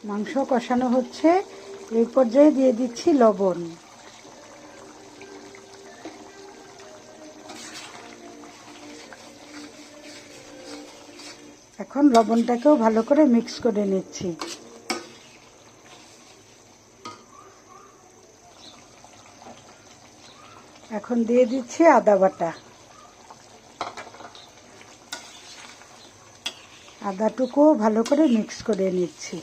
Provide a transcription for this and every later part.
মাংস কষানো হচ্ছে, এই পর্যায়ে দিয়ে দিচ্ছি লবণ। এখন লবণটাকেও ভালো করে মিক্স করে নিচ্ছি। এখন দিয়ে দিচ্ছি আদা বাটা। আদাটুকুও ভালো করে মিক্স করে নিচ্ছি।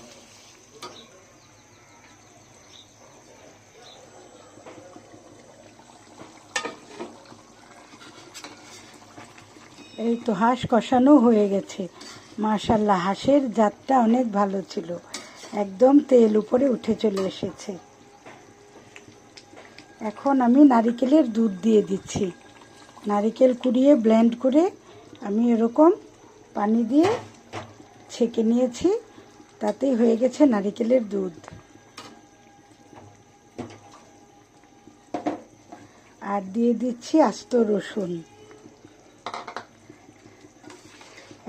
এই তো হাঁস কষানো হয়ে গেছে। মাশাআল্লাহ, হাঁসের জাতটা অনেক ভালো ছিল, একদম তেল উপরে উঠে চলে এসেছে। এখন আমি নারিকেলের দুধ দিয়ে দিচ্ছি। নারিকেল কুড়িয়ে ব্লেন্ড করে আমি এরকম পানি দিয়ে ছেঁকে নিয়েছি, তাতেই হয়ে গেছে নারিকেলের দুধ। আর দিয়ে দিচ্ছি আস্ত রসুন।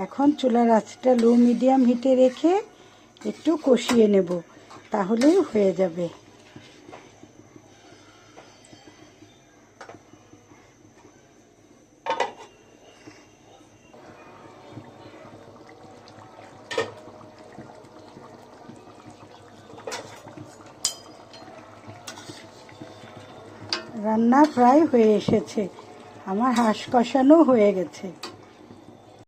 এখন চুলার আঁচটা লো মিডিয়াম হিটে রেখে একটু কষিয়ে নেব, তাহলেই হয়ে যাবে। রান্না প্রায় হয়ে এসেছে, আমার হাঁস কষানো হয়ে গেছে।